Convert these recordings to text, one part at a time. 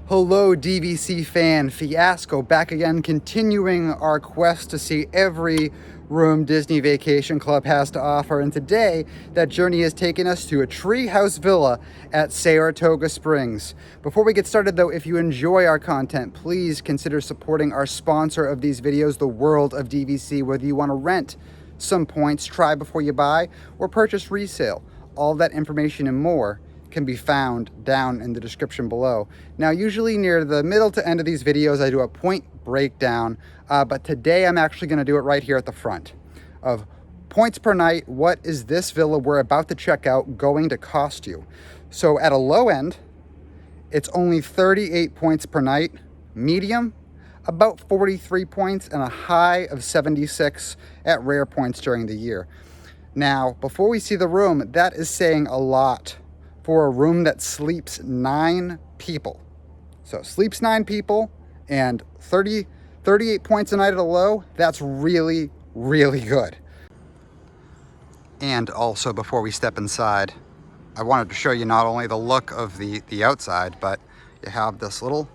Hello DVC fan, Fiasco back again, continuing our quest to see every room Disney Vacation Club has to offer, and today that journey has taken us to a Treehouse Villa at Saratoga Springs. Before we get started though, if you enjoy our content, please consider supporting our sponsor of these videos, the World of DVC, whether you want to rent some points, try before you buy, or purchase resale. All that information and more can be found down in the description below. Now, usually near the middle to end of these videos, I do a point breakdown, but today I'm actually going to do it right here at the front of points per night. What is this villa we're about to check out going to cost you? So at a low end, it's only 38 points per night, medium, about 43 points, and a high of 76 at rare points during the year. Now, before we see the room, that is saying a lot for a room that sleeps 9 people. So sleeps 9 people and 38 points a night at a low, that's really, really good. And also, before we step inside, I wanted to show you not only the look of the outside, but you have this little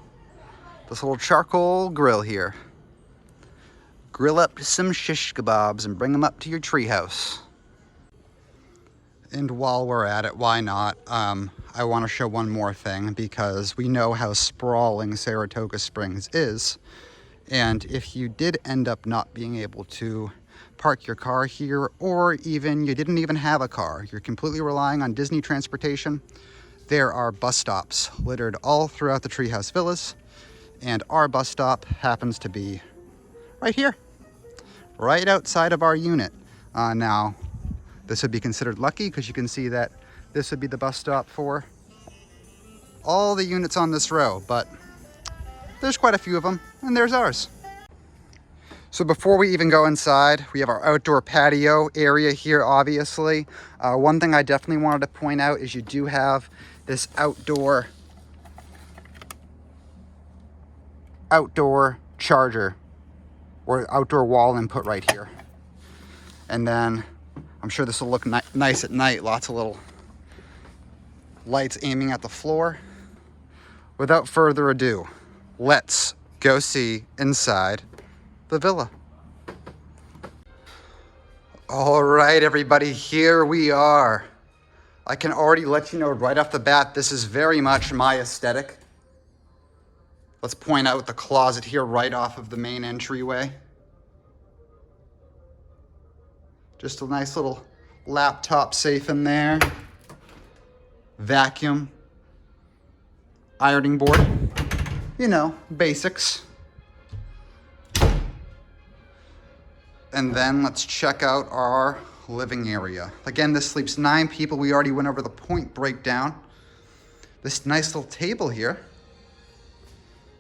charcoal grill here. Grill up some shish kebabs and bring them up to your treehouse. And while we're at it, why not? I want to show one more thing, because we know how sprawling Saratoga Springs is. And if you did end up not being able to park your car here, or even you didn't even have a car, you're completely relying on Disney transportation, there are bus stops littered all throughout the Treehouse Villas. And our bus stop happens to be right here, right outside of our unit. Now, this would be considered lucky because you can see that this would be the bus stop for all the units on this row, but there's quite a few of them, and there's ours. So before we even go inside, we have our outdoor patio area here, obviously. One thing I definitely wanted to point out is you do have this outdoor charger or outdoor wall input right here. And then I'm sure this will look nice at night. Lots of little lights aiming at the floor. Without further ado, let's go see inside the villa. All right, everybody, here we are. I can already let you know right off the bat, this is very much my aesthetic. Let's point out the closet here right off of the main entryway. Just a nice little laptop safe in there. Vacuum. Ironing board. You know, basics. And then let's check out our living area. Again, this sleeps 9 people. We already went over the point breakdown. This nice little table here.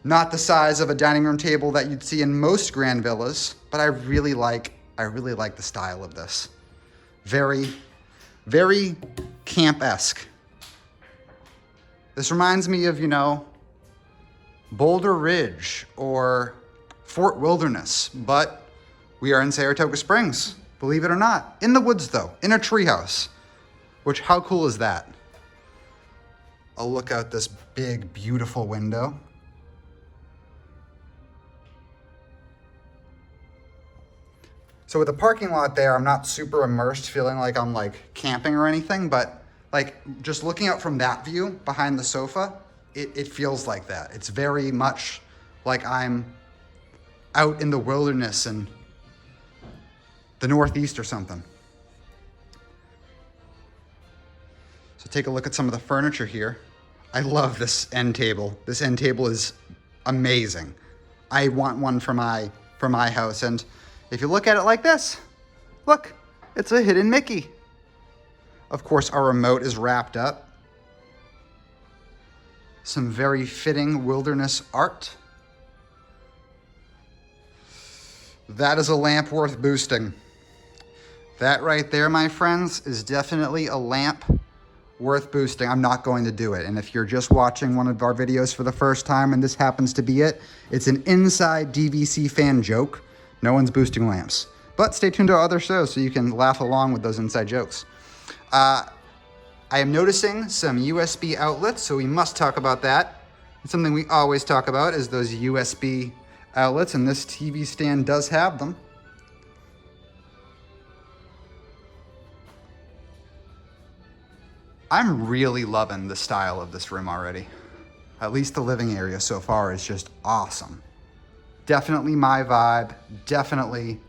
Not the size of a dining room table that you'd see in most grand villas, but I really like the style of this. Very, very camp-esque. This reminds me of, you know, Boulder Ridge or Fort Wilderness, but we are in Saratoga Springs, believe it or not. In the woods though, in a treehouse, which, how cool is that? I'll look out this big, beautiful window. So with the parking lot there, I'm not super immersed, feeling like I'm like camping or anything, but like just looking out from that view behind the sofa, it feels like that. It's very much like I'm out in the wilderness in the Northeast or something. So take a look at some of the furniture here. I love this end table. This end table is amazing. I want one for my house. And if you look at it like this, look, it's a hidden Mickey. Of course, our remote is wrapped up. Some very fitting wilderness art. That is a lamp worth boosting. That right there, my friends, is definitely a lamp worth boosting. I'm not going to do it. And if you're just watching one of our videos for the first time and this happens to be it, it's an inside DVC fan joke. No one's boosting lamps. But stay tuned to our other shows so you can laugh along with those inside jokes. I am noticing some USB outlets, so we must talk about that. Something we always talk about is those USB outlets, and this TV stand does have them. I'm really loving the style of this room already. At least the living area so far is just awesome. Definitely my vibe, definitely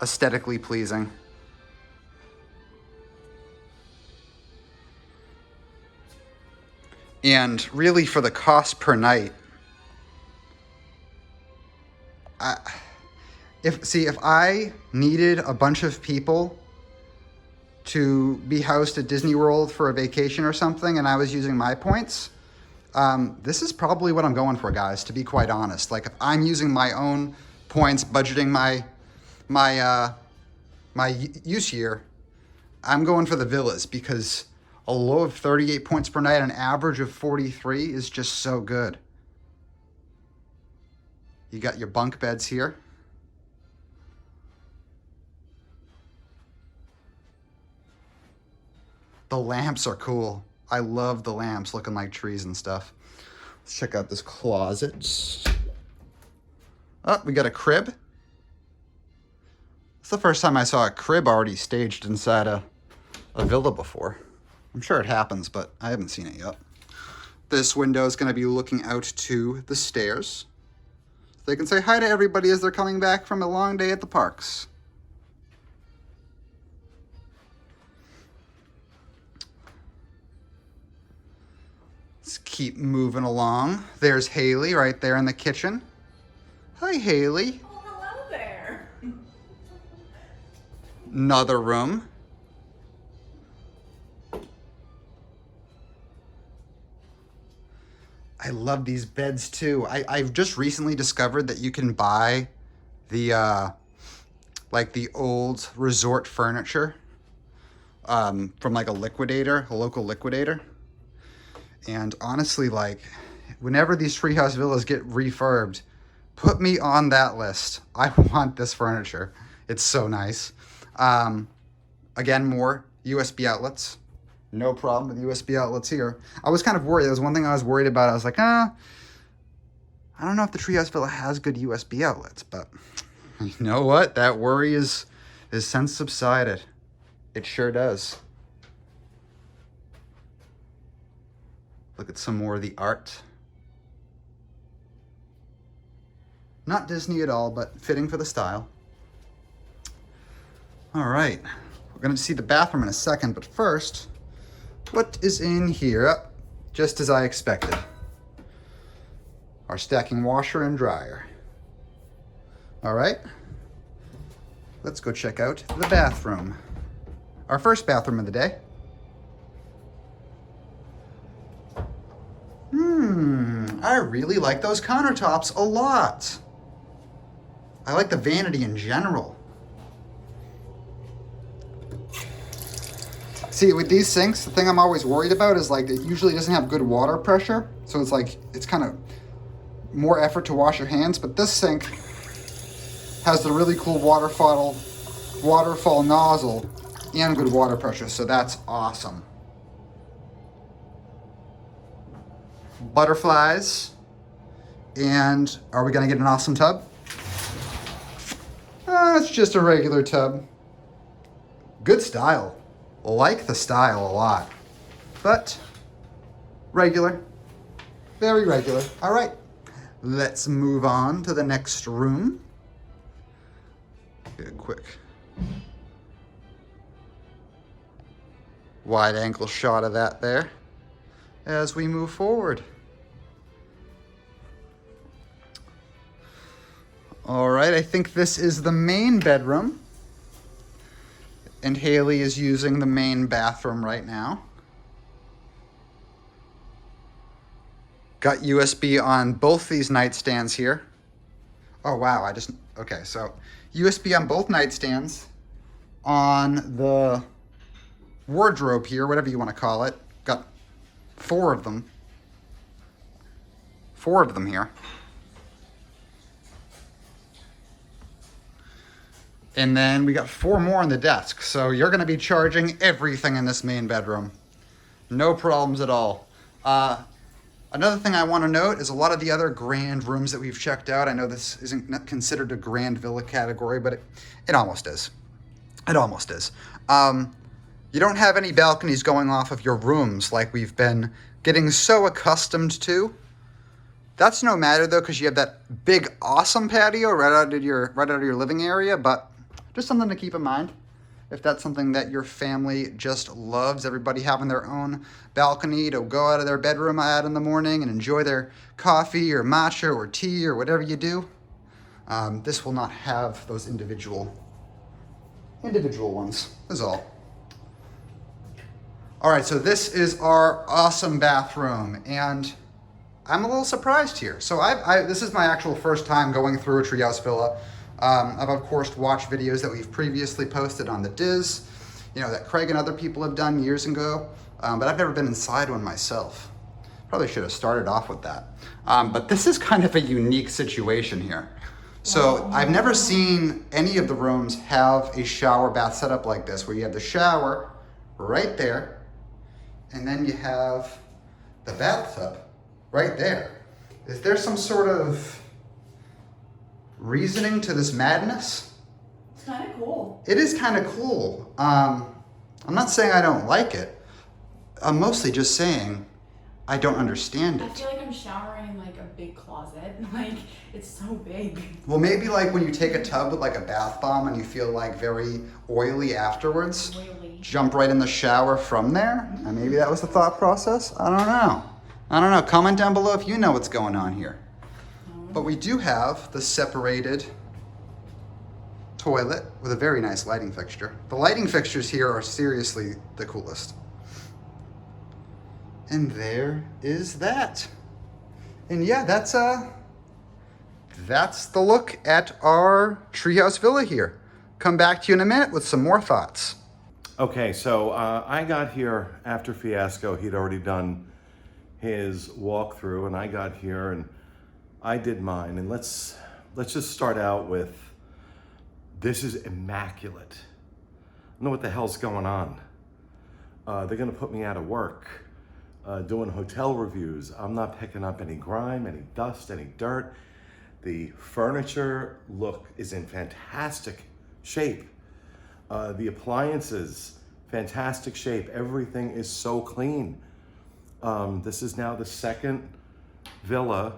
aesthetically pleasing. And really for the cost per night, if I needed a bunch of people to be housed at Disney World for a vacation or something and I was using my points, this is probably what I'm going for, guys, to be quite honest. Like if I'm using my own points, budgeting my use year, I'm going for the villas because a low of 38 points per night, an average of 43 is just so good. You got your bunk beds here. The lamps are cool. I love the lamps looking like trees and stuff. Let's check out this closet. Oh, we got a crib. It's the first time I saw a crib already staged inside a villa before. I'm sure it happens, but I haven't seen it yet. This window is going to be looking out to the stairs. So they can say hi to everybody as they're coming back from a long day at the parks. Let's keep moving along. There's Haley right there in the kitchen. Hi, Haley. Oh, hello there. Another room. I love these beds too. I've just recently discovered that you can buy the like the old resort furniture from like a liquidator, a local liquidator. And honestly, like whenever these Treehouse Villas get refurbed, put me on that list. I want this furniture. It's so nice. Again, more USB outlets. No problem with USB outlets here. I was kind of worried. There was one thing I was worried about. I was like, I don't know if the Treehouse Villa has good USB outlets, but you know what? That worry is since subsided. It sure does. Look at some more of the art. Not Disney at all, but fitting for the style. All right, we're gonna see the bathroom in a second, but first, what is in here? Just as I expected. Our stacking washer and dryer. All right, let's go check out the bathroom. Our first bathroom of the day. I really like those countertops a lot. I like the vanity in general. See, with these sinks, the thing I'm always worried about is like it usually doesn't have good water pressure. So it's like, it's kind of more effort to wash your hands. But this sink has the really cool waterfall nozzle and good water pressure. So that's awesome. Butterflies. And are we gonna get an awesome tub? It's just a regular tub. Good style. Like the style a lot, but regular, very regular. All right, let's move on to the next room. Get a quick wide angle shot of that there as we move forward. All right, I think this is the main bedroom. And Haley is using the main bathroom right now. Got USB on both these nightstands here. Oh, wow, okay, so USB on both nightstands. On the wardrobe here, whatever you want to call it. Got four of them. Four of them here. And then we got four more on the desk. So you're gonna be charging everything in this main bedroom. No problems at all. Another thing I want to note is a lot of the other grand rooms that we've checked out. I know this isn't considered a grand villa category, but it almost is. It almost is. You don't have any balconies going off of your rooms like we've been getting so accustomed to. That's no matter though, because you have that big, awesome patio right out of your living area. But just something to keep in mind. If that's something that your family just loves, everybody having their own balcony to go out of their bedroom at in the morning and enjoy their coffee or matcha or tea or whatever you do, this will not have those individual ones, is all. All right, so this is our awesome bathroom, and I'm a little surprised here. So this is my actual first time going through a Treehouse Villa. I've of course watched videos that we've previously posted on the Diz, that Craig and other people have done years ago, but I've never been inside one myself. Probably should have started off with that. But this is kind of a unique situation here. So I've never seen any of the rooms have a shower bath setup like this, where you have the shower right there, and then you have the bathtub right there. Is there some sort of reasoning to this madness? It's kind of cool. It is kind of cool. I'm not saying I don't like it. I'm mostly just saying I don't understand it. I feel like I'm showering in like a big closet. Like, it's so big. Well, maybe like when you take a tub with like a bath bomb and you feel like very oily afterwards, jump right in the shower from there. And maybe that was the thought process. I don't know. Comment down below if you know what's going on here. But we do have the separated toilet with a very nice lighting fixture. The lighting fixtures here are seriously the coolest. And there is that. And yeah, that's the look at our Treehouse Villa here. Come back to you in a minute with some more thoughts. Okay, so I got here after Fiasco. He'd already done his walkthrough, and I got here and I did mine. And let's just start out with, this is immaculate. I don't know what the hell's going on. They're gonna put me out of work doing hotel reviews. I'm not picking up any grime, any dust, any dirt. The furniture is in fantastic shape. The appliances, fantastic shape. Everything is so clean. This is now the second villa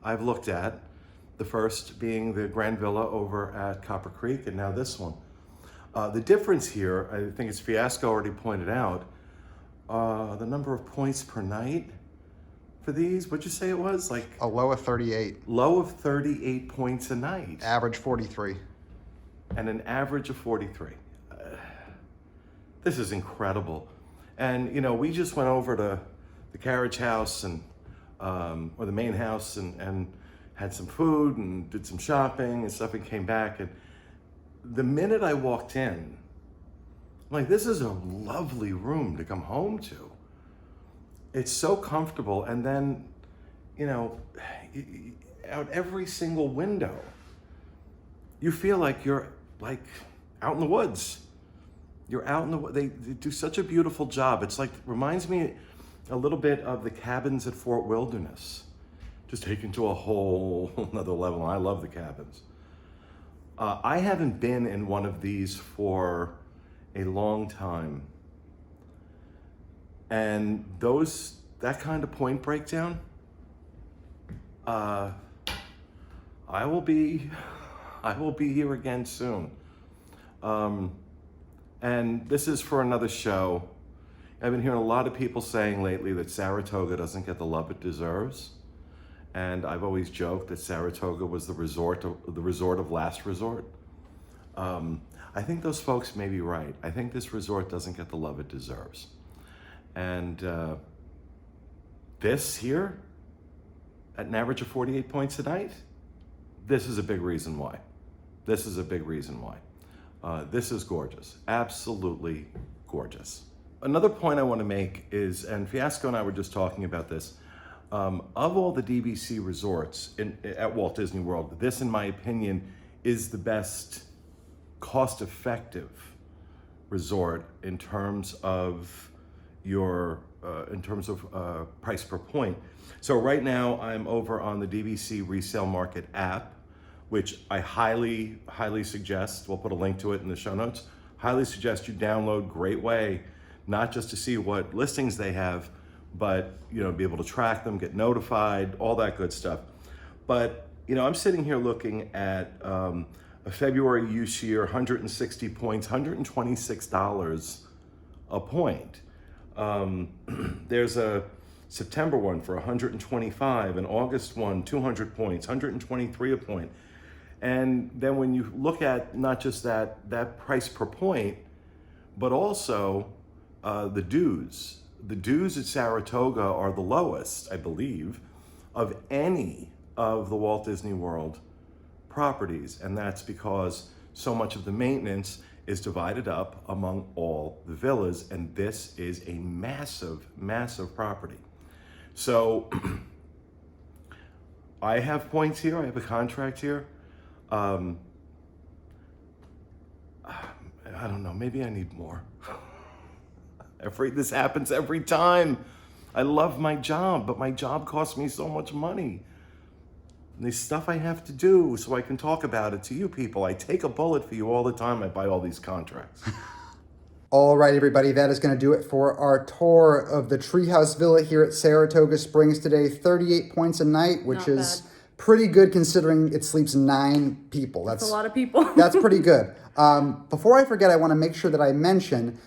I've looked at. The first being the Grand Villa over at Copper Creek, and now this one. The difference here, I think it's Fiasco already pointed out, the number of points per night for these, what'd you say it was? Like a low of 38. Low of 38 points a night. Average 43. And an average of 43. This is incredible. And we just went over to the carriage house and or the main house and had some food and did some shopping and stuff and came back. And the minute I walked in, I'm like, this is a lovely room to come home to. It's so comfortable. And then, out every single window, you feel like you're like out in the woods. You're out in the woods. They do such a beautiful job. It's like, reminds me a little bit of the cabins at Fort Wilderness, just taken to a whole another level. I love the cabins. I haven't been in one of these for a long time. And that kind of point breakdown, I will be here again soon. And this is for another show. I've been hearing a lot of people saying lately that Saratoga doesn't get the love it deserves. And I've always joked that Saratoga was the resort of last resort. I think those folks may be right. I think this resort doesn't get the love it deserves. And this here, at an average of 48 points a night, this is a big reason why. This is gorgeous, absolutely gorgeous. Another point I want to make is, and Fiasco and I were just talking about this, of all the DVC resorts at Walt Disney World, this, in my opinion, is the best cost-effective resort in terms of your in terms of price per point. So right now I'm over on the DVC Resale Market App, which I highly suggest. We'll put a link to it in the show notes. Highly suggest you download. Great way, not just to see what listings they have, but be able to track them, get notified, all that good stuff. But I'm sitting here looking at a February use year, 160 points, $126 a point. There's a September one for 125, an August one, 200 points, 123 a point. And then when you look at not just that price per point, but also the dues. The dues at Saratoga are the lowest, I believe, of any of the Walt Disney World properties. And that's because so much of the maintenance is divided up among all the villas. And this is a massive, massive property. So I have points here. I have a contract here. I don't know, maybe I need more. This happens every time. I love my job, but my job costs me so much money. And there's stuff I have to do so I can talk about it to you people. I take a bullet for you all the time. I buy all these contracts. All right, everybody, that is going to do it for our tour of the Treehouse Villa here at Saratoga Springs today. 38 points a night, which is pretty good considering it sleeps 9 people. That's a lot of people. That's pretty good. Before I forget, I want to make sure that I mention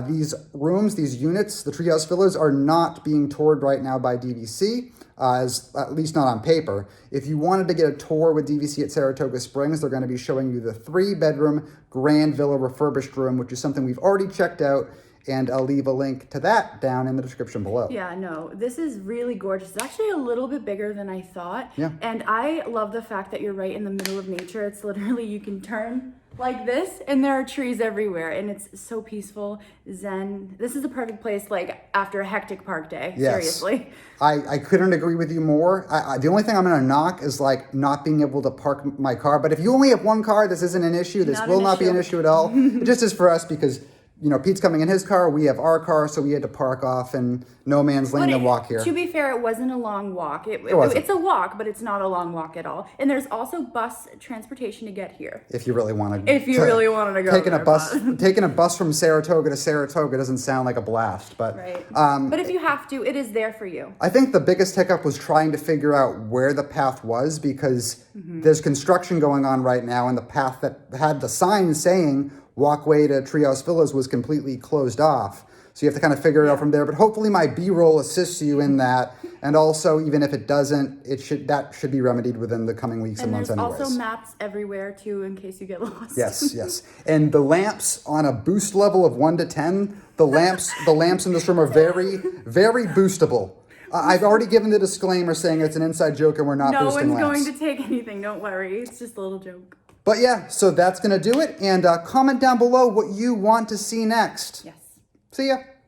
these rooms, these units, the Treehouse Villas are not being toured right now by DVC, as at least not on paper. If you wanted to get a tour with DVC at Saratoga Springs, they're going to be showing you the 3-bedroom Grand Villa refurbished room, which is something we've already checked out. And I'll leave a link to that down in the description below. Yeah, no, this is really gorgeous. It's actually a little bit bigger than I thought. Yeah. And I love the fact that you're right in the middle of nature. It's literally, you can turn like this and there are trees everywhere and it's so peaceful, zen. This is the perfect place like after a hectic park day, yes. Seriously. I couldn't agree with you more. The only thing I'm going to knock is like not being able to park my car. But if you only have one car, this isn't an issue. This will not be an issue at all. It just is for us because Pete's coming in his car, we have our car, so we had to park off in no man's lane and walk here. To be fair, it wasn't a long walk. It's a walk, but it's not a long walk at all. And there's also bus transportation to get here. If you really want to. If you really wanted to go taking a bus from Saratoga to Saratoga doesn't sound like a blast, but right. But if you have to, it is there for you. I think the biggest hiccup was trying to figure out where the path was because there's construction going on right now, and the path that had the sign saying walkway to Treehouse Villas was completely closed off. So you have to kind of figure it out from there. But hopefully my B-roll assists you in that. And also, even if it doesn't, that should be remedied within the coming weeks and months anyways. And there's also maps everywhere too in case you get lost. Yes, yes. And the lamps on a boost level of 1 to 10, the lamps in this room are very, very boostable. I've already given the disclaimer saying it's an inside joke and we're not boosting lamps. No one's going to take anything, don't worry. It's just a little joke. But yeah, so that's going to do it. And comment down below what you want to see next. Yes. See ya.